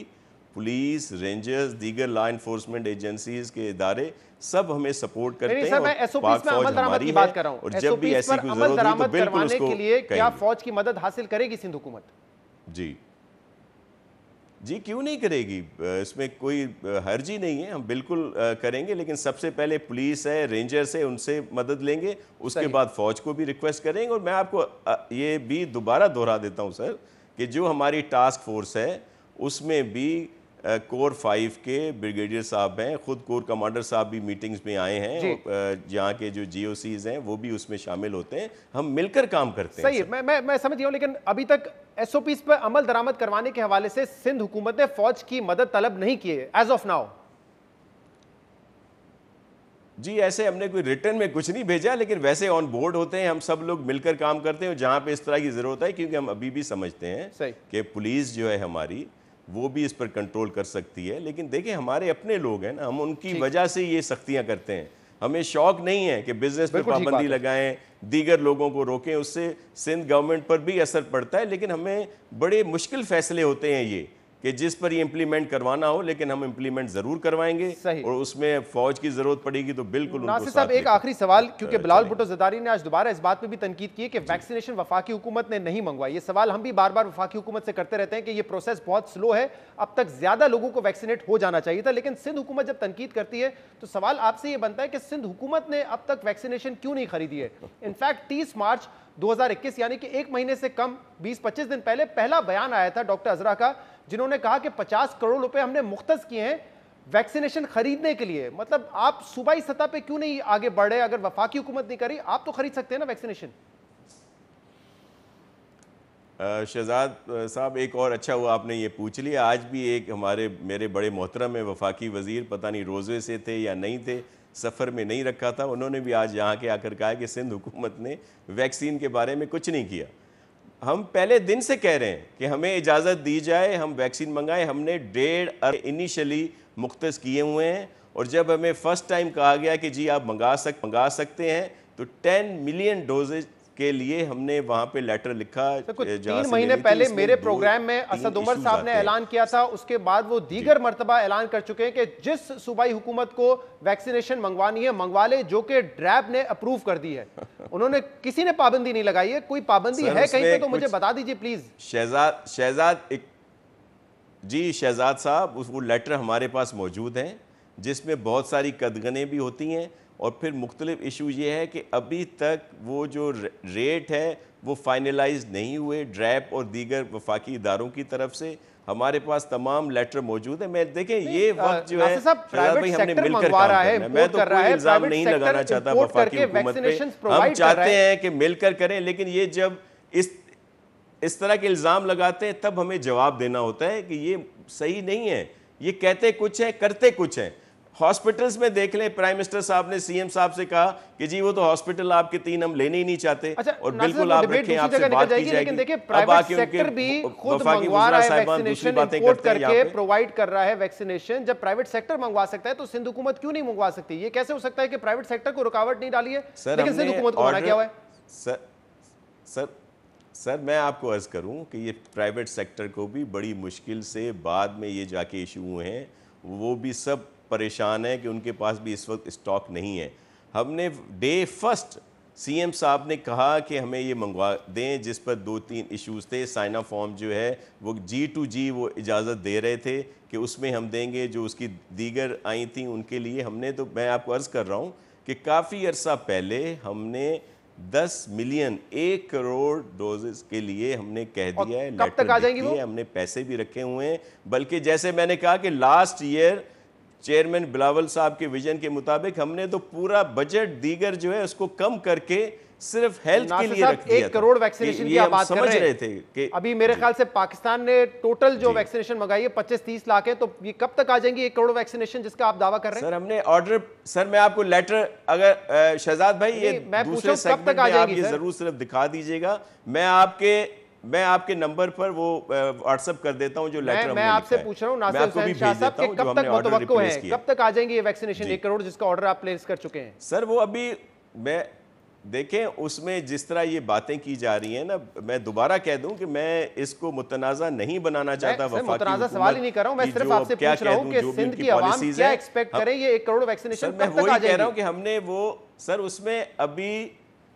पुलिस, रेंजर्स, दीगर लॉ इन्फोर्समेंट एजेंसीज के इदारे सब हमें सपोर्ट करते हैं। मैं SOPs में अमल दरामद की बात कर रहा हूँ, और जब भी ऐसी कोई जरूरत होगी तो बिल्कुल उसको के लिए क्या फौज की मदद हासिल करेगी सिंध हुकूमत? जी क्यों नहीं करेगी, इसमें कोई हर्ज ही नहीं है, हम बिल्कुल करेंगे। लेकिन सबसे पहले पुलिस है, रेंजर्स है, उनसे मदद लेंगे, उसके बाद फौज को भी रिक्वेस्ट करेंगे। और मैं आपको ये भी दोबारा दोहरा देता हूँ सर कि जो हमारी टास्क फोर्स है उसमें भी कोर 5 के ब्रिगेडियर साहब हैं, खुद कोर कमांडर साहब भी मीटिंग्स में आए हैं, जहाँ के जो GOCs हैं वो भी उसमें शामिल होते हैं, हम मिलकर काम करते हैं। सही है, मैं समझ गया हूं, लेकिन अभी तक SOPs पर अमल दरामद करवाने के हवाले से सिंध हुकूमत ने फौज की मदद तलब नहीं की है एज ऑफ नाउ। जी ऐसे हमने कोई रिटर्न में कुछ नहीं भेजा, लेकिन वैसे ऑन बोर्ड होते हैं, हम सब लोग मिलकर काम करते हैं जहाँ पे इस तरह की जरूरत है, क्योंकि हम अभी भी समझते हैं कि पुलिस जो है हमारी वो भी इस पर कंट्रोल कर सकती है। लेकिन देखिए हमारे अपने लोग हैं ना, हम उनकी वजह से ये सख्तियां करते हैं। हमें शौक नहीं है कि बिजनेस पर पाबंदी लगाएं, दीगर लोगों को रोकें, उससे सिंध गवर्नमेंट पर भी असर पड़ता है। लेकिन हमें बड़े मुश्किल फैसले होते हैं ये कि जिस पर ये इम्प्लीमेंट करवाना हो, लेकिन हम इम्प्लीमेंट जरूर करवाएंगे और उसमें फौज की जरूरत पड़ेगी तो बिल्कुल उनको नासिर साहब एक आखिरी सवाल, क्योंकि बिलावल भुट्टो ज़रदारी ने आज दोबारा इस बात पे भी तनकीद की है कि वैक्सीनेशन वफाकी हुकूमत ने नहीं मंगवाई। ये सवाल हम भी बार बार वफाकी हुकूमत से करते रहते हैं कि ये प्रोसेस बहुत स्लो है, अब तक ज्यादा लोगों को वैक्सीनेट हो जाना चाहिए था। लेकिन सिंध हुकूमत जब तनकीद करती है तो सवाल आपसे ये बनता है कि सिंध हुकूमत ने अब तक वैक्सीनेशन क्यों नहीं खरीदी है। इनफैक्ट 30 मार्च 2021 यानी कि एक महीने से कम 20-25 दिन पहले पहला बयान आया था डॉक्टर अजरा का, जिन्होंने कहा कि 50 करोड़ रुपए हमने मुख्तस किए हैं वैक्सीनेशन खरीदने के लिए। मतलब आप सूबाई सतह पे क्यों नहीं आगे बढ़े? अगर वफाकी हुकूमत नहीं करी, आप तो खरीद सकते हैं ना वैक्सीनेशन। शहजाद साहब एक और अच्छा हुआ आपने ये पूछ लिया। आज भी एक मेरे बड़े मोहतरम वफाकी वजीर, पता नहीं रोज़े से थे या नहीं थे, सफ़र में नहीं रखा था, उन्होंने भी आज यहाँ के आकर कहा कि सिंध हुकूमत ने वैक्सीन के बारे में कुछ नहीं किया। हम पहले दिन से कह रहे हैं कि हमें इजाज़त दी जाए, हम वैक्सीन मंगाएं। हमने 1.5 अरब इनिशियली मुख्तस किए हुए हैं, और जब हमें फ़र्स्ट टाइम कहा गया कि जी आप मंगा सकते हैं, तो 10 मिलियन डोजेज के लिए हमने वहां पे लेटर लिखा। कुछ 3 महीने पहले मेरे प्रोग्राम में असद उमर साहब ने ऐलान किया था, उसके बाद वो दीगर मर्तबा ऐलान कर चुके हैं कि जिस सूबाई हुकूमत को वैक्सीनेशन मंगवानी है मंगवा ले, जो कि ड्रैब ने अप्रूव कर दी है। उन्होंने किसी ने पाबंदी नहीं लगाई है। कोई पाबंदी है कहीं पे तो मुझे बता दीजिए प्लीज। शहजाद साहब, वो लेटर हमारे पास मौजूद हैं जिसमें बहुत सारी कदगने भी होती हैं, और फिर मुख्तलिफ इशू ये है कि अभी तक वो जो रेट है वो फाइनलाइज नहीं हुए ड्रैप और दीगर वफाकी इदारों की तरफ से। हमारे पास तमाम लेटर मौजूद है। मैं देखें ये वक्त जो है भाई हमने मिलकर काम करना है। मैं तो कोई इल्जाम नहीं लगाना चाहता वफाकी हुकूमत पे, हम चाहते हैं कि मिलकर करें, लेकिन ये जब इस तरह के इल्जाम लगाते हैं तब हमें जवाब देना होता है कि ये सही नहीं है। ये कहते कुछ है, करते कुछ है। हॉस्पिटल्स में देख लें, प्राइम मिनिस्टर साहब ने CM साहब से कहा कि जी वो तो हॉस्पिटल आपके 3 हम लेने ही नहीं चाहते। अच्छा, और बिल्कुल आप रखें, आपसे बात की जाएगी। लेकिन देखिए प्राइवेट सेक्टर भी खुद मंगवा रहा है वैक्सीनेशन, इंपोर्ट करके प्रोवाइड कर रहा है वैक्सीनेशन। जब प्राइवेट सेक्टर मंगवा सकता है तो सिंध हुकूमत क्यों नहीं मंगवा सकती? ये कैसे हो सकता है कि प्राइवेट सेक्टर को रुकावट नहीं डाली है लेकिन सिंध हुकूमत को मना किया हुआ है? सर मैं आपको अर्ज करूं कि ये प्राइवेट सेक्टर को भी बड़ी मुश्किल से बाद में ये जाके इशू हुए हैं, वो भी सब परेशान है कि उनके पास भी इस वक्त स्टॉक नहीं है। हमने डे फर्स्ट CM साहब ने कहा कि हमें ये मंगवा दें, जिस पर 2-3 इश्यूज थे। साइना फॉर्म जो है वो G2G वो इजाज़त दे रहे थे कि उसमें हम देंगे, जो उसकी दीगर आई थी उनके लिए हमने, तो मैं आपको अर्ज़ कर रहा हूँ कि काफ़ी अरसा पहले हमने 10 मिलियन 1 करोड़ डोजेस के लिए हमने कह दिया है। कब तक आ जाएंगी वो? हमने पैसे भी रखे हुए हैं, बल्कि जैसे मैंने कहा कि लास्ट ईयर चेयरमैन बिलावल साहब के विजन के मुताबिक हमने तो पूरा बजट दीगर जो है उसको कम करके सिर्फ हेल्थ के लिए रख दिया। 1 करोड़ वैक्सीनेशन की आप बात कर रहे थे कि अभी मेरे ख्याल से पाकिस्तान ने टोटल जो वैक्सीनेशन मंगाई है 25-30 लाख है, तो ये कब तक आ जाएंगी 1 करोड़ वैक्सीनेशन जिसका आप दावा कर रहे हैं? सर हमने ऑर्डर, सर मैं आपको लेटर, अगर शहजाद भाई ये दूसरे सेगमेंट में आप ये जरूर सिर्फ दिखा दीजिएगा। मैं आपके नंबर पर वो व्हाट्सएप कर देता हूं जो लेटर मैं आपसे पूछ रहा हूं नासिर हुसैन शाह साहब कि कब तक मुतवक्को है, कब तक आ जाएंगे ये वैक्सीनेशन 1 करोड़ जिसका ऑर्डर आप प्लेस कर चुके हैं? सर वो अभी मैं देखें उसमें जिस तरह ये बातें की जा रही हैं ना, मैं दोबारा कह दूं कि मैं इसको मुतनाज़ा नहीं बनाना चाहता। मुतनाज़ा सवाल ही नहीं कर रहा हूं, मैं सिर्फ आपसे पूछ रहा हूं कि सिंध की आवाम क्या एक्सपेक्ट करे ये 1 करोड़ वैक्सीनेशन कब तक आ जाएगी? मैं वही कह रहा हूं कि हमने वो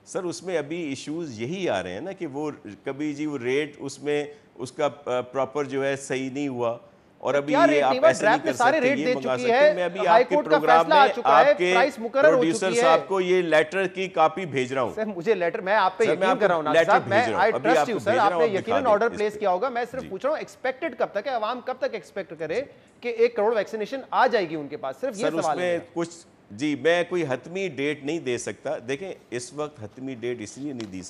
सर उसमें अभी इश्यूज यही आ रहे हैं ना कि वो कभी जी वो रेट उसमें उसका प्रॉपर जो है सही नहीं हुआ, और अभी क्या ये रेट आप नहीं हुआ? ऐसे नहीं ड्रैफ्ट कर में सारे सकते, रेट ये दे मंगा चुकी सकते है, हैं। मैं अभी हाई आपके कोर्ट का प्रोग्राम फैसला आ में चुका है, आपके प्राइस मुकर्रर हो प्रोड्यूसर चुकी है। साहब को ये लेटर की कॉपी भेज रहा हूँ। सर मुझे लेटर, मैं आप पे सर, मैं यकीन आपको कर रहा हूँ नासिर लेटर साहब, भेज मैं रहा हूँ। आई अभी ट्रस्ट आपको यू भेज सर, रहा हूँ, आपने आप दिखा यकीनन दें ऑर्डर इस प्लेस पे। किया होगा। मैं सिर्फ जी। पूछ रहा हूँ एक्सपेक्टेड कब तक है, अवाम कब तक एक्सपेक्ट करे कि 1 करोड़ वैक्सीनेशन आ जाएगी उनके पास, सिर्फ ये सर सवाल है। उसमें कुछ जी, मैं कोई हतमी डेट नहीं दे सकता। देखें, इस वक्त हतमी डेट इसलिए नहीं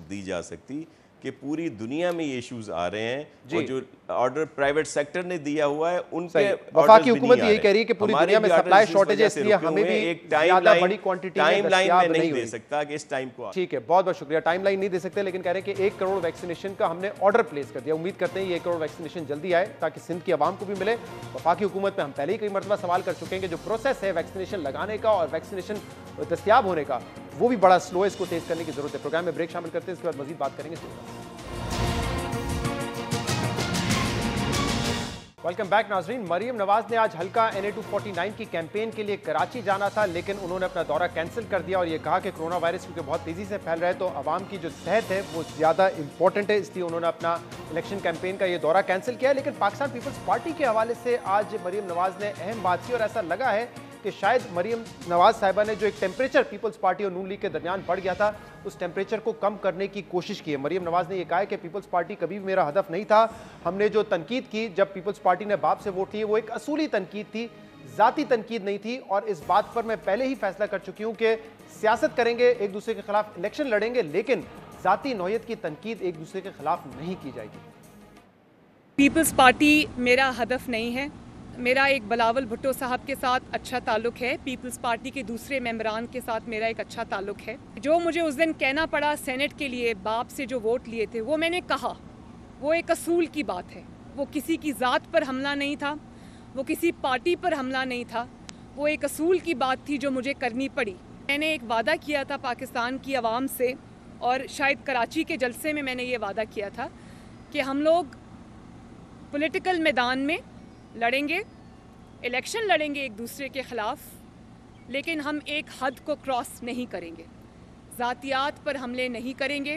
दी जा सकती कि पूरी दुनिया में ये इश्यूज आ रहे हैं, और जो ऑर्डर प्राइवेट सेक्टर ने दिया हुआ है उनके वफाकी हुकूमत यही कह रही है कि पूरी दुनिया में सप्लाई शॉर्टेज है, इसलिए हमें भी एक ज्यादा बड़ी क्वांटिटी में टाइम लाइन दस्तयाब में नहीं हुई। दे सकता कि इस टाइम को। ठीक है, बहुत बहुत शुक्रिया। टाइम लाइन नहीं दे सकते, लेकिन कह रहे हैं कि 1 करोड़ वैक्सीनेशन का हमने ऑर्डर प्लेस कर दिया। उम्मीद करते हैं ये 1 करोड़ वैक्सीनेशन जल्दी आए ताकि सिंध की आवाम को भी मिले। वफाकी हुकूमत पे हम पहले ही कई मरतबा सवाल कर चुके हैं कि जो प्रोसेस है वैक्सीनेशन लगाने का और वैक्सीनेशन दस्तयाब होने का, वो भी बड़ा स्लो है, इसको तेज करने की जरूरत है। प्रोग्राम में ब्रेक शामिल करते हैं, इसके बाद मजीद बात करेंगे। वेलकम बैक नाजरीन। मरीम नवाज ने आज हल्का NA-249 की कैंपेन के लिए कराची जाना था, लेकिन उन्होंने अपना दौरा कैंसिल कर दिया और ये कहा कि कोरोना वायरस क्योंकि बहुत तेज़ी से फैल रहा है तो आवाम की जो सेहत है वो ज़्यादा इंपॉर्टेंट है, इसलिए उन्होंने अपना इलेक्शन कैंपेन का ये दौरा कैंसिल किया है। लेकिन पाकिस्तान पीपल्स पार्टी के हवाले से आज मरीम नवाज ने अहम बात की और ऐसा लगा है कि शायद मरीम नवाज साहिबा ने जो एक टेम्परेचर पीपल्स पार्टी और नून लीग के दरमियान बढ़ गया था, उस टेम्परेचर को कम करने की कोशिश की है। मरीम नवाज ने यह कहा है कि पीपल्स पार्टी कभी भी मेरा हदफ नहीं था। हमने जो तनकीद की जब पीपल्स पार्टी ने बाप से वोट लिए, वो एक असूली तनकीद थी, जाती तनकीद नहीं थी। और इस बात पर मैं पहले ही फैसला कर चुकी हूं कि सियासत करेंगे, एक दूसरे के खिलाफ इलेक्शन लड़ेंगे, लेकिन जाती नौयत की तनकीद एक दूसरे के खिलाफ नहीं की जाएगी। पीपल्स पार्टी मेरा हदफ नहीं है। मेरा एक बिलावल भुट्टो साहब के साथ अच्छा ताल्लुक़ है, पीपल्स पार्टी के दूसरे मेंबरान के साथ मेरा एक अच्छा ताल्लुक़ है। जो मुझे उस दिन कहना पड़ा सेनेट के लिए, बाप से जो वोट लिए थे, वो मैंने कहा, वो एक असूल की बात है। वो किसी की ज़ात पर हमला नहीं था, वो किसी पार्टी पर हमला नहीं था, वो एक असूल की बात थी जो मुझे करनी पड़ी। मैंने एक वादा किया था पाकिस्तान की आवाम से, और शायद कराची के जलसे में मैंने ये वादा किया था कि हम लोग पॉलिटिकल मैदान में लड़ेंगे, इलेक्शन लड़ेंगे एक दूसरे के ख़िलाफ़, लेकिन हम एक हद को क्रॉस नहीं करेंगे, ज़ातियात पर हमले नहीं करेंगे।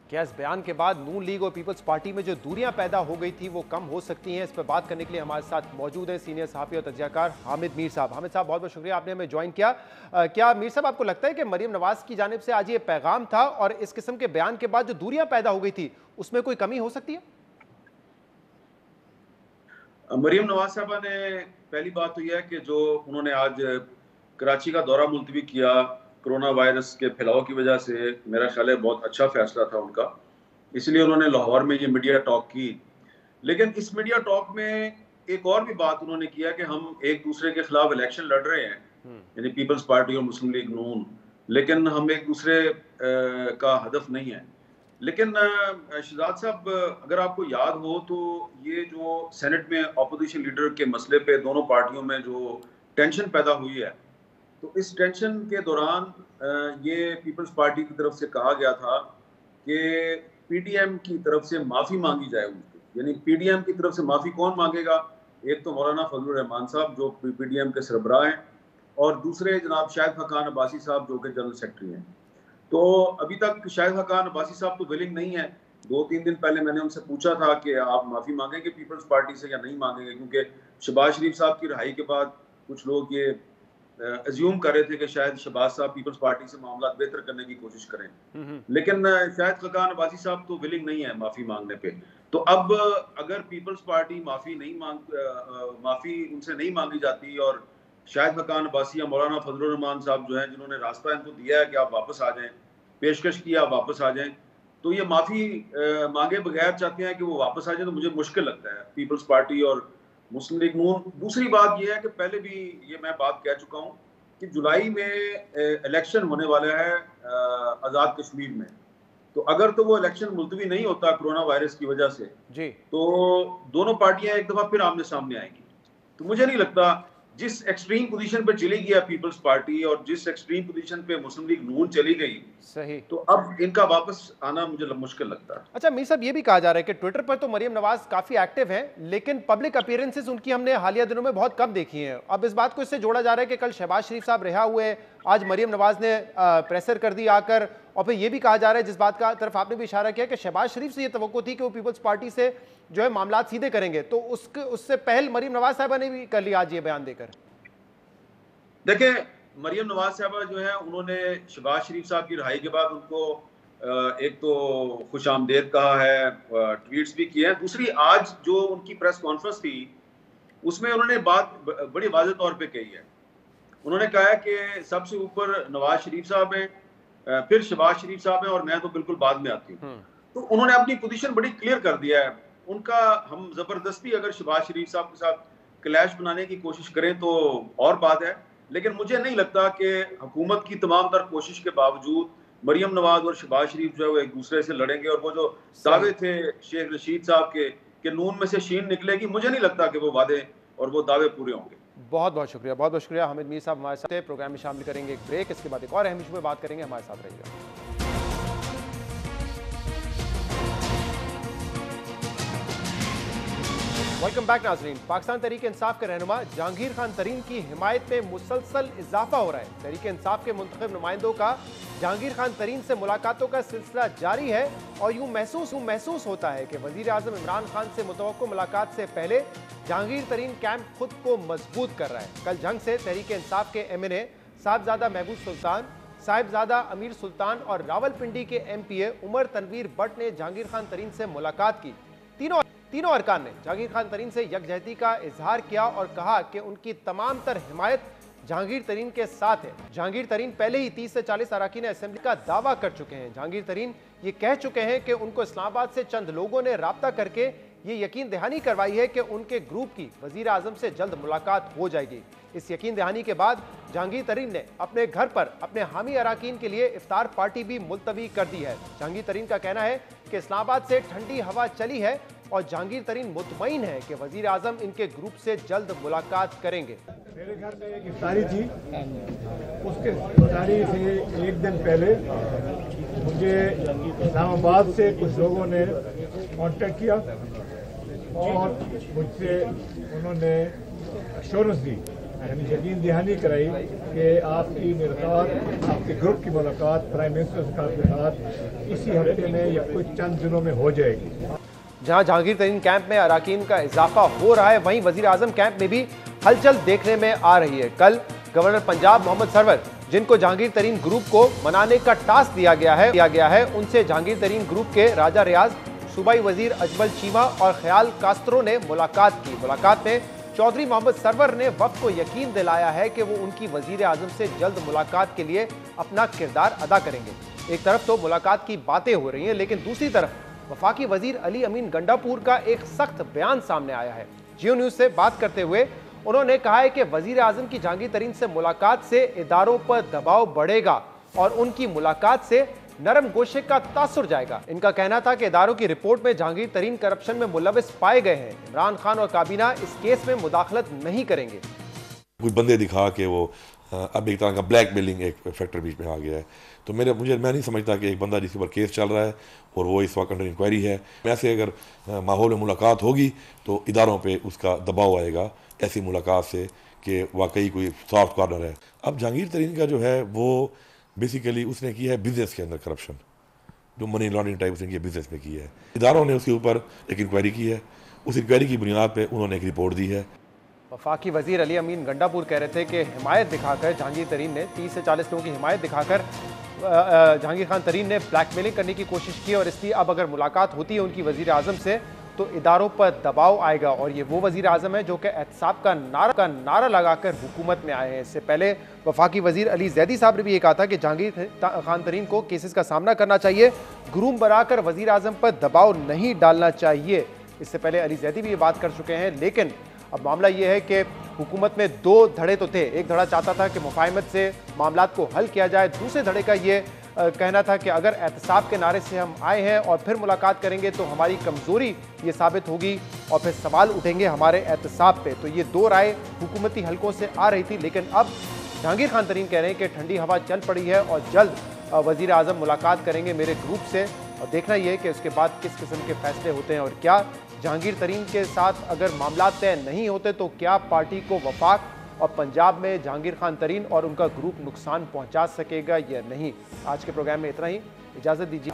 क्या इस बयान के बाद नून लीग और पीपल्स पार्टी में जो दूरियां पैदा हो गई थी वो कम हो सकती हैं? इस पर बात करने के लिए हमारे साथ मौजूद हैं सीनियर सहाफ़ी और तज्ज़ियाकार हामिद मीर साहब। हामिद साहब, बहुत बहुत शुक्रिया, आपने हमें ज्वाइन किया। क्या मीर साहब आपको लगता है कि मरीम नवाज की जानिब से आज ये पैगाम था और इस किस्म के बयान के बाद जो दूरियां पैदा हो गई थी उसमें कोई कमी हो सकती है? मरीम नवाज साहबा ने पहली बात तो यह है कि जो उन्होंने आज कराची का दौरा मुलतवी किया कोरोना वायरस के फैलाव की वजह से, मेरा ख्याल है बहुत अच्छा फैसला था उनका, इसलिए उन्होंने लाहौर में ये मीडिया टॉक की। लेकिन इस मीडिया टॉक में एक और भी बात उन्होंने किया कि हम एक दूसरे के खिलाफ इलेक्शन लड़ रहे हैं, यानी पीपल्स पार्टी और मुस्लिम लीग नून, लेकिन हम एक दूसरे का हदफ नहीं है। लेकिन शहजाद साहब, अगर आपको याद हो तो ये जो सेनेट में अपोजिशन लीडर के मसले पे दोनों पार्टियों में जो टेंशन पैदा हुई है, तो इस टेंशन के दौरान ये पीपल्स पार्टी की तरफ से कहा गया था कि पीडीएम की तरफ से माफ़ी मांगी जाए उनकी। यानी पीडीएम की तरफ से माफ़ी कौन मांगेगा? एक तो मौलाना फजलुर रहमान साहब जो पीडीएम के सरबराह हैं, और दूसरे जनाब शाहिद हक़ान अब्बासी साहब जो कि जनरल सेक्रेटरी हैं। तो अभी तक शाहिद हक़ान अब्बासी साहब तो विलिंग नहीं है। 2-3 दिन पहले मैंने उनसे पूछा था कि आप माफ़ी मांगेंगे पीपल्स पार्टी से या नहीं मांगेंगे, क्योंकि शहबाज शरीफ साहब की रिहाई के बाद कुछ लोग ये अज्यूम कर रहे थे कि शायद शहबाज साहब पीपल्स पार्टी से मामला बेहतर करने की कोशिश करें। लेकिन शाहिद हक़ान अब्बासी साहब तो विलिंग नहीं है माफ़ी मांगने पे। तो अब अगर पीपल्स पार्टी माफ़ी उनसे नहीं मांगी जाती और शाहिद हक़ान अब्बासी या मौलाना फजलुर रहमान साहब जो हैं, जिन्होंने रास्ता इनको दिया है कि आप वापस आ जाएं, पेशकश किया आप वापस आ जाएं, तो ये माफ़ी मांगे बगैर चाहते हैं कि वो वापस आ जाए, तो मुझे मुश्किल लगता है पीपल्स पार्टी और मुस्लिम लीग नून। दूसरी बात यह है कि पहले भी ये मैं बात कह चुका हूँ कि जुलाई में इलेक्शन होने वाला है आज़ाद कश्मीर में, तो अगर तो वो इलेक्शन मुलतवी नहीं होता कोरोना वायरस की वजह से जी, तो दोनों पार्टियां एक दफा फिर आमने सामने आएंगी। तो मुझे नहीं लगता, जिस एक्सट्रीम पोजीशन पे चली गई पीपल्स पार्टी और जिस एक्सट्रीम पोजीशन पे मुस्लिम लीग नून चली गई, सही, तो अब इनका वापस आना मुझे मुश्किल लगता है। अच्छा मीर साहब, ये भी कहा जा रहा है कि ट्विटर पर तो मरीम नवाज काफी एक्टिव हैं, लेकिन पब्लिक अपीयरेंसेस उनकी हमने हालिया दिनों में बहुत कम देखी हैं। अब इस बात को इससे जोड़ा जा रहा है कि कल शहबाज शरीफ साहब रिहा हुए, आज मरियम नवाज ने प्रेशर कर दी आकर, और फिर ये भी कहा जा रहा है, जिस बात का तरफ आपने भी इशारा किया, कि शहबाज शरीफ से ये तवक्को थी कि वो पीपल्स पार्टी से जो है मामला सीधे करेंगे, तो उससे पहल मरियम नवाज साहबा ने भी कर लिया आज ये बयान देकर। देखिए, मरियम नवाज साहबा जो है, उन्होंने शहबाज शरीफ साहब की रिहाई के बाद उनको एक तो खुश आमदेद कहा है, ट्वीट्स भी किए हैं। दूसरी, आज जो उनकी प्रेस कॉन्फ्रेंस थी उसमें उन्होंने बात बड़ी वाज़ेह तौर पे कही है। उन्होंने कहा है कि सबसे ऊपर नवाज शरीफ साहब हैं, फिर शहबाज शरीफ साहब हैं, और मैं तो बिल्कुल बाद में आती हूँ। तो उन्होंने अपनी पोजीशन बड़ी क्लियर कर दिया है। उनका हम जबरदस्ती अगर शहबाज शरीफ साहब के साथ क्लैश बनाने की कोशिश करें तो और बात है, लेकिन मुझे नहीं लगता कि हुकूमत की तमाम तर कोशिश के बावजूद मरियम नवाज और शहबाज शरीफ जो है वो एक दूसरे से लड़ेंगे। और वो जो दावे थे शेख रशीद साहब के नून में से शीन निकलेगी, मुझे नहीं लगता कि वो वादे और वो दावे पूरे होंगे। बहुत बहुत शुक्रिया, बहुत बहुत शुक्रिया। हामिद मीर साहब हमारे साथ प्रोग्राम में शामिल करेंगे एक ब्रेक, इसके बाद एक और अहम इशू पे बात करेंगे। हमारे साथ रहिएगा। वेलकम बैक नाजरीन। पाकिस्तान तहरीक इंसाफ के रहनुमा जहांगीर खान तरीन की हिमायत में मुसलसल इजाफा हो रहा है। तहरीक इंसाफ के मुंतखब नुमाइंदों का जहांगीर खान तरीन से मुलाकातों का सिलसिला जारी है, और यूं महसूस होता है कि वजीर आजम इमरान खान से मुतवक्को मुलाकात से पहले जहांगीर तरीन कैंप खुद को मजबूत कर रहा है। कल जंग से तहरीक इंसाफ के MNA साहिबजादा महबूब सुल्तान, साहिबजादा अमीर सुल्तान और रावलपिंडी के MPA उमर तनवीर भट्ट ने जहांगीर खान तरीन से मुलाकात की। तीनों अरकान ने जहांगीर खान तरीन से यकजहती का इजहार किया और कहा कि उनकी तमाम तर हिमायत जहांगीर तरीन के साथ है। जहांगीर तरीन पहले ही 30 से 40 अरकान असेंबली का दावा कर चुके हैं। जहांगीर तरीन ये कह चुके हैं कि उनको इस्लामाबाद से चंद लोगों ने राब्ता करके ये यकीन दहानी करवाई है कि उनके ग्रुप की वजीर आजम से जल्द मुलाकात हो जाएगी। इस यकीन दहानी के बाद जहांगीर तरीन ने अपने घर पर अपने हामी अरकान के लिए इफ्तार पार्टी भी मुलतवी कर दी है। जहांगीर तरीन का कहना है कि इस्लामाबाद से ठंडी हवा चली है और जहांगीर तरीन मुतमईन है कि वजीर आजम इनके ग्रुप से जल्द मुलाकात करेंगे। मेरे घर में एक इफ्तारी थी, उसके इफ्तारी से एक दिन पहले मुझे इस्लामाबाद से कुछ लोगों ने कांटेक्ट किया और मुझसे उन्होंने एश्योरेंस दी, यानी यकीन दहानी कराई कि आपकी मुलाकात, आपके ग्रुप की मुलाकात प्राइम मिनिस्टर साहब के साथ इसी हफ्ते में या कुछ चंद दिनों में हो जाएगी। जहां जहांगीर तरीन कैंप में अरकान का इजाफा हो रहा है, वहीं वजीर आजम कैंप में भी हलचल देखने में आ रही है। कल गवर्नर पंजाब मोहम्मद सरवर, जिनको जहांगीर तरीन ग्रुप को मनाने का टास्क दिया गया है, उनसे जहांगीर तरीन ग्रुप के राजा रियाज, सूबाई वजीर अजमल चीमा और ख्याल कास्त्रो ने मुलाकात की। मुलाकात में चौधरी मोहम्मद सरवर ने वक्त को यकीन दिलाया है कि वो उनकी वजीर आजम से जल्द मुलाकात के लिए अपना किरदार अदा करेंगे। एक तरफ तो मुलाकात की बातें हो रही हैं, लेकिन दूसरी तरफ वफाकी वजीर अली अमीन गंडापुर का एक सख्त बयान सामने आया है। जियो न्यूज से बात करते हुए उन्होंने कहा है कि वजीर आजम की जहांगीर तरीन से मुलाकात से इदारों पर दबाव बढ़ेगा और उनकी मुलाकात से नरम गोशे का तासुर जाएगा। इनका कहना था कि इदारों की रिपोर्ट में जहांगीर तरीन करप्शन में मुलविस पाए गए हैं। इमरान खान और काबीना इस केस में मुदाखलत नहीं करेंगे। कुछ बंदे दिखा के वो अब एक तरह का ब्लैकमेलिंग एक फैक्टर बीच में आ गया है। तो मैं नहीं समझता कि एक बंदा जिसके ऊपर केस चल रहा है और वो इस वक्त अंडर इंक्वायरी है, ऐसे अगर माहौल में मुलाकात होगी तो इदारों पे उसका दबाव आएगा ऐसी मुलाकात से कि वाकई कोई सॉफ्ट कॉर्नर है। अब जहांगीर तरीन का जो है वो बेसिकली उसने किया है बिजनेस के अंदर करप्शन, जो मनी लॉन्ड्रिंग टाइप उसने किया बिजनेस में की है। इदारों ने उसके ऊपर एक इंक्वायरी की है, उस इंक्वायरी की बुनियाद पर उन्होंने एक रिपोर्ट दी है। वफाकी वजीर अली अमीन गंडापुर कह रहे थे कि हिमायत दिखाकर जहांगीर तरीन ने 30 से 40 लोगों की हिमायत दिखाकर जहांगीर खान तरीन ने ब्लैकमेलिंग करने की कोशिश की, और इसलिए अब अगर मुलाकात होती है उनकी वजीर आजम से तो इदारों पर दबाव आएगा। और ये वो वजीर आजम है जो कि एहतसाब का नारा लगाकर हुकूमत में आए हैं। इससे पहले वफाकी वजीर अली जैदी साहब ने भी ये कहा था कि जहांगीर खान तरीन को केसेस का सामना करना चाहिए, ग्रूम बनाकर वजीर आजम पर दबाव नहीं डालना चाहिए। इससे पहले अली जैदी भी ये बात कर चुके हैं। लेकिन अब मामला ये है कि हुकूमत में दो धड़े तो थे। एक धड़ा चाहता था कि मुफाहमत से मामलात को हल किया जाए, दूसरे धड़े का ये कहना था कि अगर एहतसाब के नारे से हम आए हैं और फिर मुलाकात करेंगे तो हमारी कमज़ोरी ये साबित होगी और फिर सवाल उठेंगे हमारे एहतसाब पे। तो ये दो राय हुकूमती हलकों से आ रही थी। लेकिन अब जहांगीर खान तरीन कह रहे हैं कि ठंडी हवा चल पड़ी है और जल्द वज़ीर आज़म मुलाकात करेंगे मेरे ग्रुप से, और देखना ये है कि उसके बाद किस किस्म के फैसले होते हैं। और क्या जहांगीर तरीन के साथ अगर मामला तय नहीं होते तो क्या पार्टी को वफाक और पंजाब में जहांगीर खान तरीन और उनका ग्रुप नुकसान पहुंचा सकेगा या नहीं। आज के प्रोग्राम में इतना ही, इजाज़त दीजिए।